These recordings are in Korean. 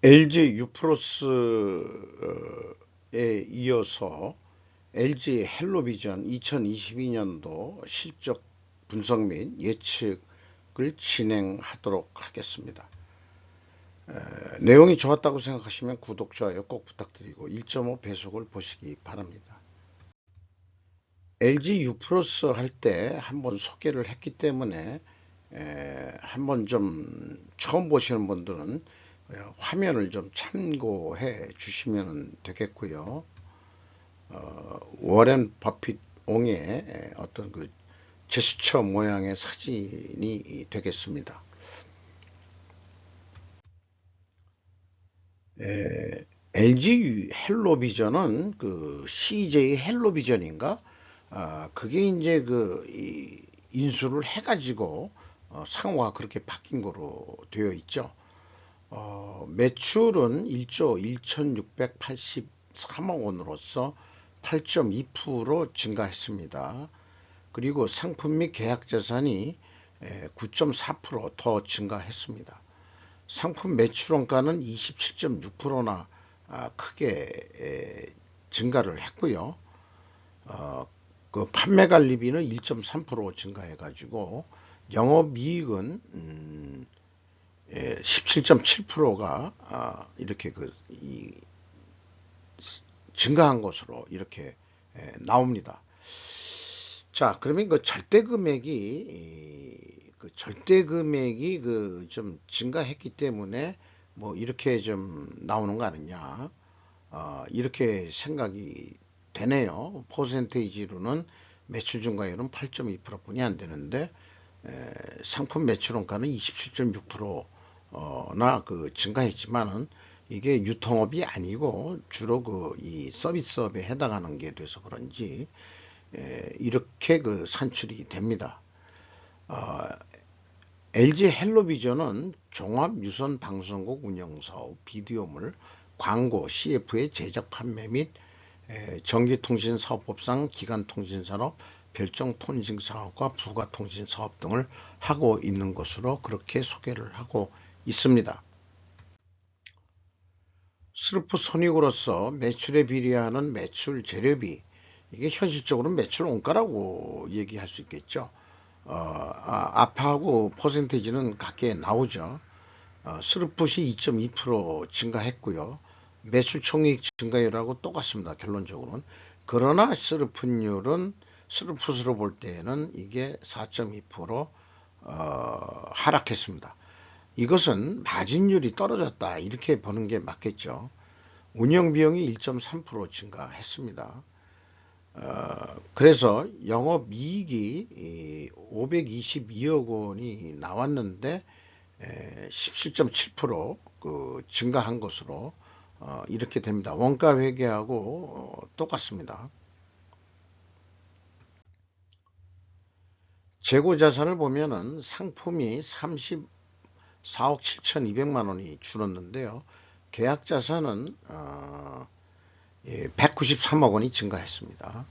LG 유프로스에 이어서 LG 헬로비전 2022년도 실적 분석 및 예측을 진행하도록 하겠습니다. 내용이 좋았다고 생각하시면 구독, 좋아요 꼭 부탁드리고 1.5 배속을 보시기 바랍니다. LG 유프로스 할 때 한번 소개를 했기 때문에 한번 좀 처음 보시는 분들은 화면을 좀 참고해 주시면 되겠고요. 워렌 버핏 옹의 어떤 그 제스처 모양의 사진이 되겠습니다. LG 헬로비전은 그 CJ 헬로비전인가? 그게 이제 인수를 해가지고 상호가 그렇게 바뀐 거로 되어 있죠. 매출은 1조 1683억 원으로서 8.2% 증가했습니다. 그리고 상품 및 계약 자산이 9.4% 더 증가했습니다. 상품 매출 원가는 27.6%나 크게 증가를 했고요. 그 판매 관리비는 1.3% 증가해가지고 영업이익은 17.7%가 이렇게 증가한 것으로 이렇게 나옵니다. 자, 그러면 그 절대 금액이 좀 증가했기 때문에 뭐 이렇게 좀 나오는 거 아니냐, 이렇게 생각이 되네요. 퍼센테이지로는 매출 증가율은 8.2%뿐이 안 되는데 상품 매출 원가는 27.6%나 증가했지만은 이게 유통업이 아니고 주로 이 서비스업에 해당하는 게 돼서 그런지 이렇게 산출이 됩니다. LG 헬로비전은 종합유선 방송국 운영사업, 비디오물, 광고, CF의 제작 판매 및 전기통신사업법상 기간통신산업, 별정통신사업과 부가통신사업 등을 하고 있는 것으로 그렇게 소개를 하고 있습니다. 스루프 손익으로서 매출에 비례하는 매출 재료비, 이게 현실적으로 매출 원가라고 얘기할 수 있겠죠. 아파하고 퍼센테이지는 각게 나오죠. 스루풋이 2.2% 증가했고요. 매출 총이익 증가율하고 똑같습니다. 결론적으로는. 그러나 스루풋으로 볼 때에는 이게 4.2% 하락했습니다. 이것은 마진율이 떨어졌다 이렇게 보는 게 맞겠죠. 운영비용이 1.3% 증가했습니다. 그래서 영업이익이 522억 원이 나왔는데 17.7% 증가한 것으로 이렇게 됩니다. 원가 회계하고 똑같습니다. 재고 자산을 보면은 상품이 34억 7,200만 원이 줄었는데요. 계약 자산은 193억 원이 증가했습니다.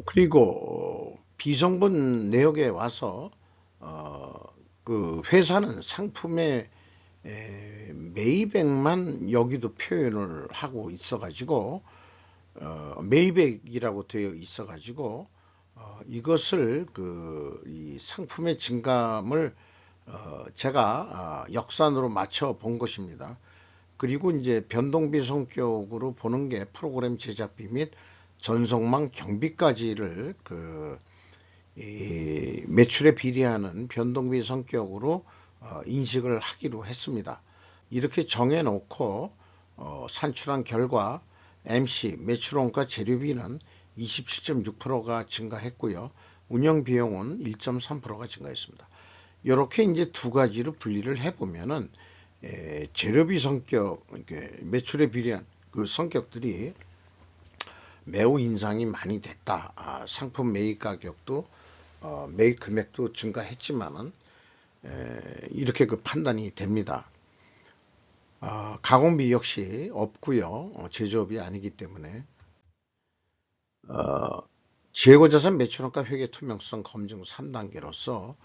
그리고 비성분 내역에 와서 그 회사는 상품의 매입액만 여기도 표현을 하고 있어가지고 매입액이라고 되어 있어가지고 이것을 이 상품의 증감을 제가 역산으로 맞춰 본 것입니다. 그리고 이제 변동비 성격으로 보는 게 프로그램 제작비 및 전송망 경비까지를 이 매출에 비례하는 변동비 성격으로 인식을 하기로 했습니다. 이렇게 정해놓고 산출한 결과 MC 매출원가 재료비는 27.6%가 증가했고요. 운영비용은 1.3%가 증가했습니다. 이렇게 이제 두 가지로 분리를 해보면은 재료비 성격, 매출에 비례한 그 성격들이 매우 인상이 많이 됐다. 상품 매입 가격도 매입 금액도 증가했지만은 이렇게 판단이 됩니다. 가공비 역시 없고요. 제조업이 아니기 때문에 재고자산 매출원가 회계 투명성 검증 3단계로서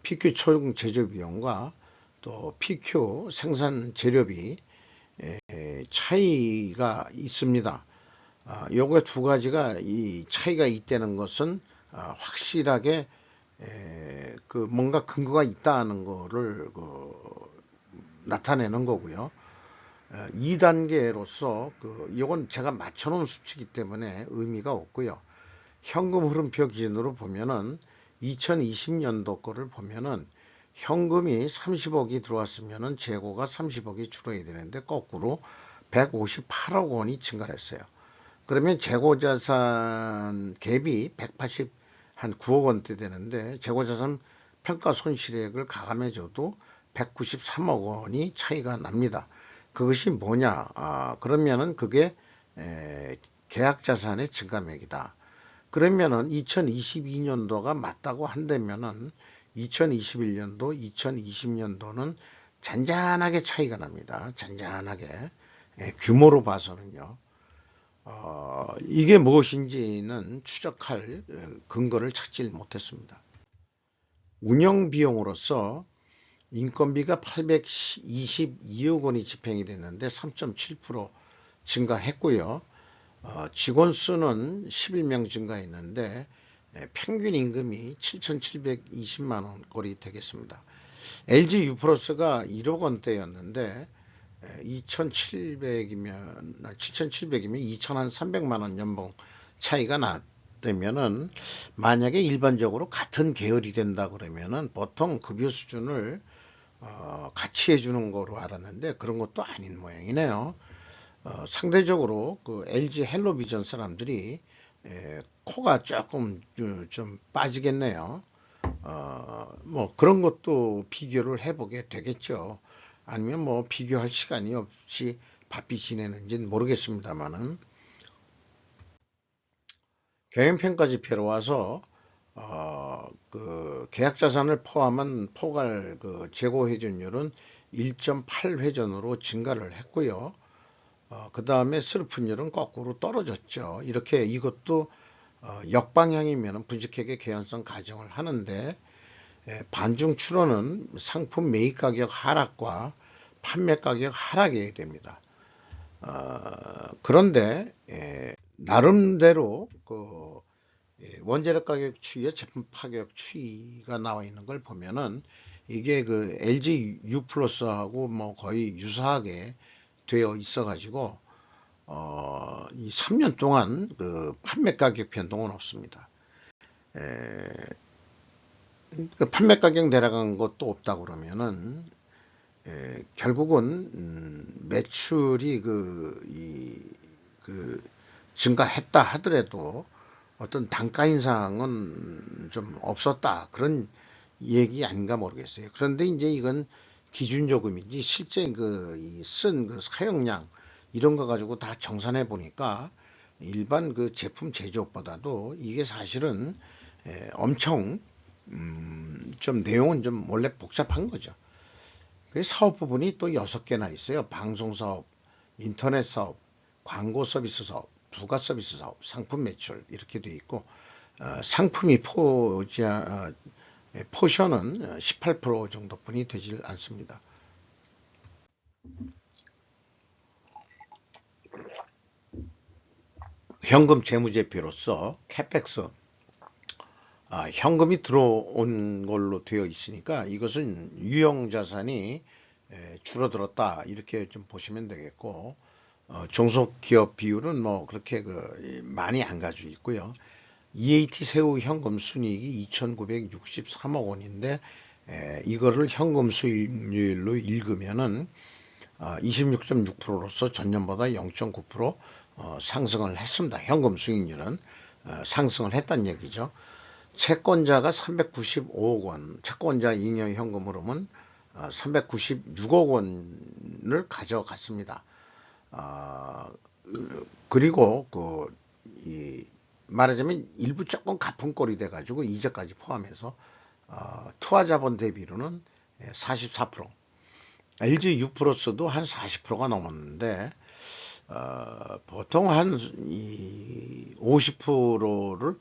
PQ 초용 제조 비용과 또 PQ 생산 재료비 차이가 있습니다. 요거 두 가지가 이 차이가 있다는 것은 확실하게 그 뭔가 근거가 있다는 거를 나타내는 거고요. 2단계로서 이건 제가 맞춰놓은 수치이기 때문에 의미가 없고요. 현금 흐름표 기준으로 보면은 2020년도 거를 보면은 현금이 30억이 들어왔으면은 재고가 30억이 줄어야 되는데 거꾸로 158억 원이 증가했어요. 그러면 재고자산 갭이 180, 한 9억 원대 되는데 재고자산 평가 손실액을 가감해줘도 193억 원이 차이가 납니다. 그것이 뭐냐? 그러면은 그게 계약자산의 증감액이다. 그러면은 2022년도가 맞다고 한다면은 2021년도, 2020년도는 잔잔하게 차이가 납니다. 잔잔하게. 규모로 봐서는요. 이게 무엇인지는 추적할 근거를 찾지 못했습니다. 운영 비용으로서 인건비가 822억 원이 집행이 됐는데 3.7% 증가했고요. 직원 수는 11명 증가했는데 평균 임금이 7,720만 원 꼴이 되겠습니다. LG U+가 1억 원대였는데 2,700이면 2,300만 원 연봉 차이가 나되면은 만약에 일반적으로 같은 계열이 된다 그러면은 보통 급여 수준을 같이 해주는 거로 알았는데 그런 것도 아닌 모양이네요. 상대적으로 그 LG 헬로비전 사람들이 코가 조금 좀 빠지겠네요. 뭐 그런 것도 비교를 해보게 되겠죠. 아니면 뭐 비교할 시간이 없이 바삐 지내는지는 모르겠습니다만은 경영평가 지표로 와서 그 계약자산을 포함한 포괄 그 재고 회전율은 1.8회전으로 증가를 했고요. 그 다음에 슬픈율은 거꾸로 떨어졌죠. 이렇게 이것도 역방향이면 분식회계 개연성 가정을 하는데 반중 추론은 상품 매입 가격 하락과 판매 가격 하락이 됩니다. 그런데 나름대로 그 원재료 가격 추이와 제품 가격 추이가 나와 있는 걸 보면은 이게 그 LG U+하고 뭐 거의 유사하게 되어 있어 가지고 이 3년 동안 그 판매 가격 변동은 없습니다. 그 판매 가격 내려간 것도 없다 그러면은 결국은 매출이 그 증가했다 하더라도 어떤 단가 인상은 좀 없었다 그런 얘기 아닌가 모르겠어요. 그런데 이제 이건 기준 요금이지 실제 쓴 그 사용량 이런 거 가지고 다 정산해 보니까 일반 그 제품 제조업보다도 이게 사실은 엄청 좀 내용은 좀 원래 복잡한 거죠. 그 사업 부분이 또 6개나 있어요. 방송 사업, 인터넷 사업, 광고 서비스 사업, 부가 서비스 사업, 상품 매출 이렇게 돼 있고 상품이 포션은 18% 정도뿐이 되질 않습니다. 현금 재무제표로서 캐펙스 현금이 들어온 걸로 되어 있으니까 이것은 유형자산이 줄어들었다 이렇게 좀 보시면 되겠고 종속기업 비율은 뭐 그렇게 많이 안 가지고 있고요. EAT 세후 현금 순이익이 2,963억 원인데 이거를 현금 수익률로 읽으면은 26.6%로서 전년보다 0.9% 상승을 했습니다. 현금 수익률은 상승을 했다는 얘기죠. 채권자가 395억 원, 채권자 잉여 현금 흐름은 396억 원을 가져갔습니다. 그리고 말하자면 일부 조금 가품꼴이 돼가지고 이자까지 포함해서 투하자본 대비로는 44%, LG U+도 한 40%가 넘었는데 보통 한 50%를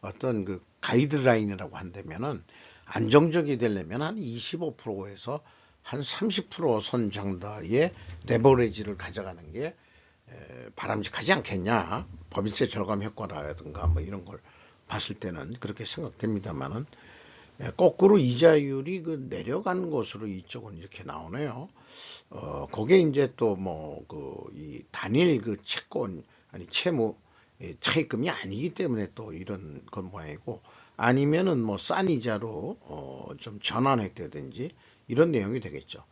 어떤 그 가이드라인이라고 한다면은 안정적이 되려면 한 25%에서 한 30% 선 정도의 레버리지를 가져가는 게 바람직하지 않겠냐. 법인세 절감 효과라든가 뭐 이런 걸 봤을 때는 그렇게 생각됩니다만은, 거꾸로 이자율이 그 내려간 것으로 이쪽은 이렇게 나오네요. 그게 이제 또 뭐 이 단일 그 채권 아니 채무 차입금이 아니기 때문에 또 이런 건 모양이고, 아니면은 뭐 싼 이자로 좀 전환했다든지 이런 내용이 되겠죠.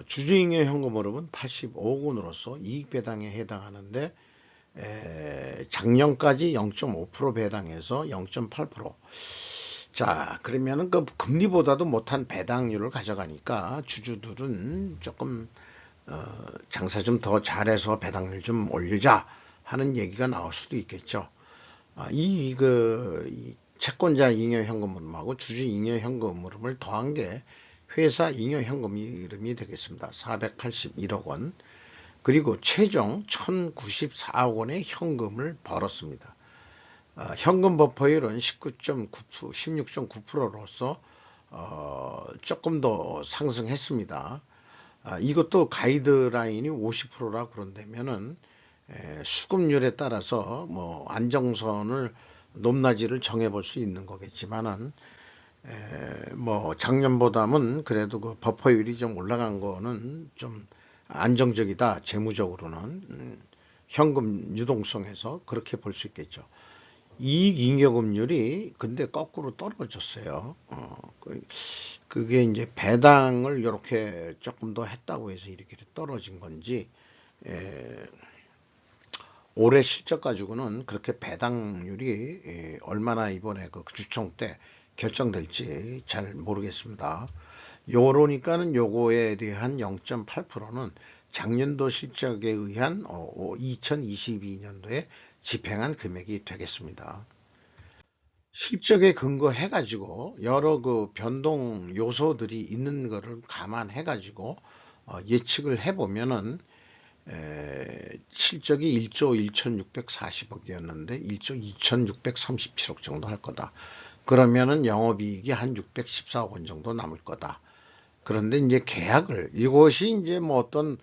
주주잉여 현금흐름은 85억 원으로서 이익 배당에 해당하는데, 작년까지 0.5% 배당해서 0.8%. 자, 그러면은 그 금리보다도 못한 배당률을 가져가니까 주주들은 조금 장사 좀 더 잘해서 배당률 좀 올리자 하는 얘기가 나올 수도 있겠죠. 이 채권자 잉여 현금흐름하고 주주 잉여 현금흐름을 더한 게 회사 잉여 현금흐름이 되겠습니다. 481억 원. 그리고 최종 1094억 원의 현금을 벌었습니다. 현금 버퍼율은 19.9%, 16.9%로서 조금 더 상승했습니다. 이것도 가이드라인이 50%라 그런다면은 수급률에 따라서 뭐 안정선을 높낮이를 정해볼 수 있는 거겠지만은, 뭐 작년보다는 그래도 그 버퍼율이 좀 올라간 거는 좀 안정적이다. 재무적으로는 현금 유동성에서 그렇게 볼 수 있겠죠. 이익 잉여금률이 근데 거꾸로 떨어졌어요. 그게 이제 배당을 이렇게 조금 더 했다고 해서 이렇게 떨어진 건지, 에, 올해 실적 가지고는 그렇게 배당률이 얼마나 이번에 그 주총 때 결정될지 잘 모르겠습니다. 요러니까는 요거에 대한 0.8%는 작년도 실적에 의한 2022년도에 집행한 금액이 되겠습니다. 실적에 근거해 가지고 여러 그 변동 요소들이 있는 거를 감안해 가지고 예측을 해 보면은, 실적이 1조 1,640억이었는데 1조 2,637억 정도 할 거다. 그러면은 영업이익이 한 614억 원 정도 남을 거다. 그런데 이제 계약을, 이것이 이제 뭐 어떤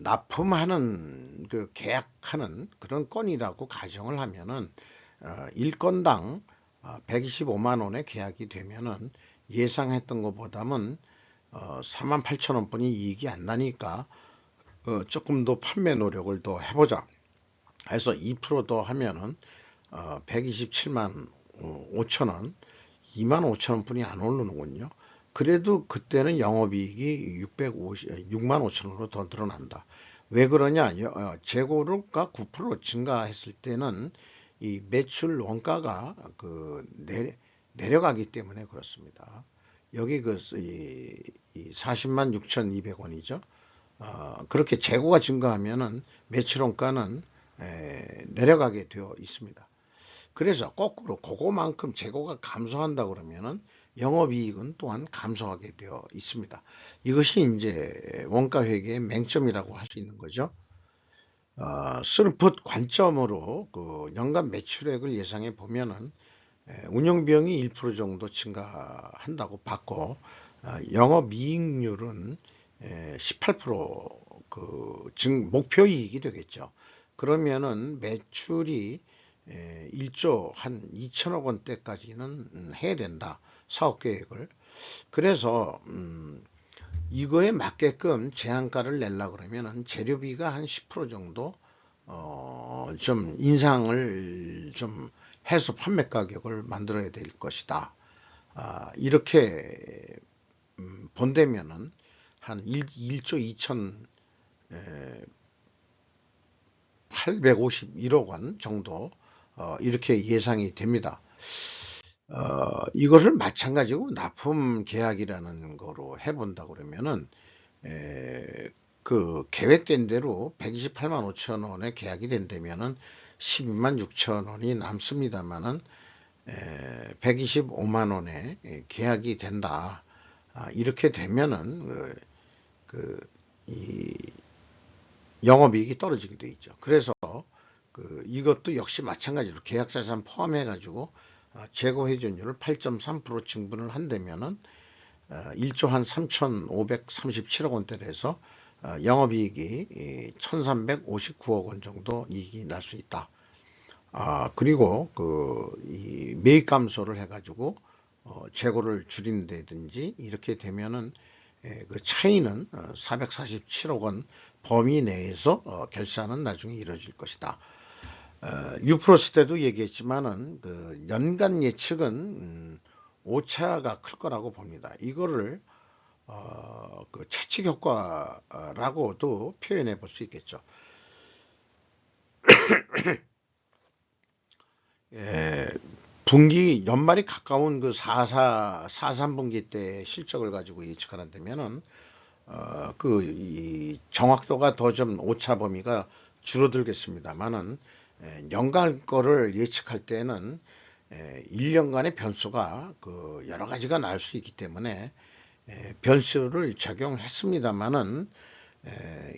납품하는 그 계약하는 그런 건이라고 가정을 하면은, 1건당 125만 원의 계약이 되면은 예상했던 것보다는 4만 8천 원뿐이 이익이 안 나니까 조금 더 판매 노력을 더 해보자 해서 2%더 하면은 127만 5천 원, 2만 5천 원뿐이 안 오르는군요. 그래도 그때는 영업이익이 6만 5천 원으로 더 늘어난다. 왜 그러냐? 재고가 9% 증가했을 때는 이 매출 원가가 내려가기 때문에 그렇습니다. 여기 이 40만 6,200원이죠. 그렇게 재고가 증가하면은 매출 원가는 내려가게 되어 있습니다. 그래서 거꾸로 그거만큼 재고가 감소한다 그러면은 영업이익은 또한 감소하게 되어 있습니다. 이것이 이제 원가 회계의 맹점이라고 할 수 있는 거죠. 스루풋 관점으로 그 연간 매출액을 예상해 보면은 운영 비용이 1% 정도 증가한다고 봤고, 영업이익률은 18% 목표 이익이 되겠죠. 그러면은 매출이 1조 한 2천억 원대까지는 해야 된다. 사업 계획을. 그래서 이거에 맞게끔 제한가를 내려 그러면은 재료비가 한 10% 정도 좀 인상을 좀 해서 판매 가격을 만들어야 될 것이다. 이렇게 본다면은 한 1조 2,851억 원 정도 이렇게 예상이 됩니다. 이것을 마찬가지로 납품 계약이라는 거로 해본다 그러면은, 그 계획된 대로 128만 5천 원에 계약이 된다면은 12만 6천 원이 남습니다만은 125만 원에 계약이 된다. 이렇게 되면은 이 영업이익이 떨어지게 돼 있죠. 그래서 이것도 역시 마찬가지로 계약자산 포함해 가지고 재고 회전율을 8.3% 증분을 한다면은 1조 한 3,537억 원대에서 영업이익이 1,359억 원 정도 이익이 날 수 있다. 그리고 이 매입 감소를 해가지고 재고를 줄인다든지 이렇게 되면은 그 차이는 447억 원 범위 내에서 결산은 나중에 이루어질 것이다. 유프로스 때도 얘기했지만은 그 연간 예측은 오차가 클 거라고 봅니다. 이거를 그 채찍 효과라고도 표현해 볼 수 있겠죠. 분기 연말이 가까운 그 4.3분기 때 실적을 가지고 예측하는다면은 이 정확도가 더 좀 오차 범위가 줄어들겠습니다만은 연간 거를 예측할 때는 1년간의 변수가 그 여러 가지가 날 수 있기 때문에 변수를 적용했습니다만은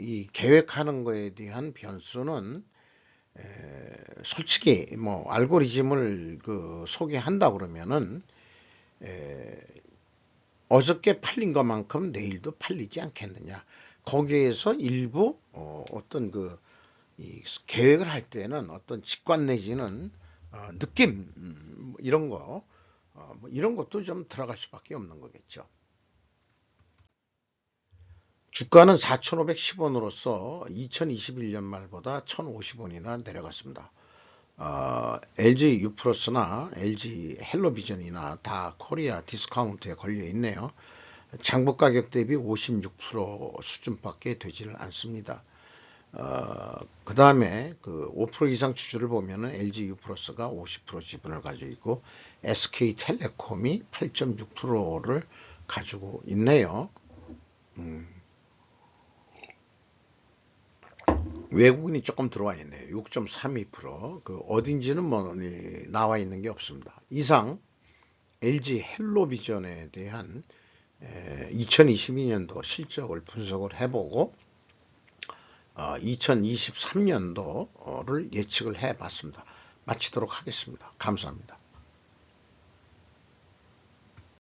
이 계획하는 거에 대한 변수는 솔직히 뭐 알고리즘을 그 소개한다 그러면은 어저께 팔린 것만큼 내일도 팔리지 않겠느냐. 거기에서 일부 어떤 이 계획을 할 때는 어떤 직관 내지는 느낌 이런 거 뭐 이런 것도 좀 들어갈 수밖에 없는 거겠죠. 주가는 4,510원으로서 2021년 말보다 1,050원이나 내려갔습니다. LG 유플러스나 LG 헬로비전이나 다 코리아 디스카운트에 걸려 있네요. 장부 가격 대비 56% 수준밖에 되지를 않습니다. 그 다음에 그 5% 이상 주주를 보면은 LG 유플러스가 50% 지분을 가지고 있고 SK텔레콤이 8.6%를 가지고 있네요. 외국인이 조금 들어와 있네요. 6.32%. 그 어딘지는 뭐 나와 있는 게 없습니다. 이상 LG 헬로비전에 대한 2022년도 실적을 분석을 해보고 2023년도를 예측을 해봤습니다. 마치도록 하겠습니다. 감사합니다.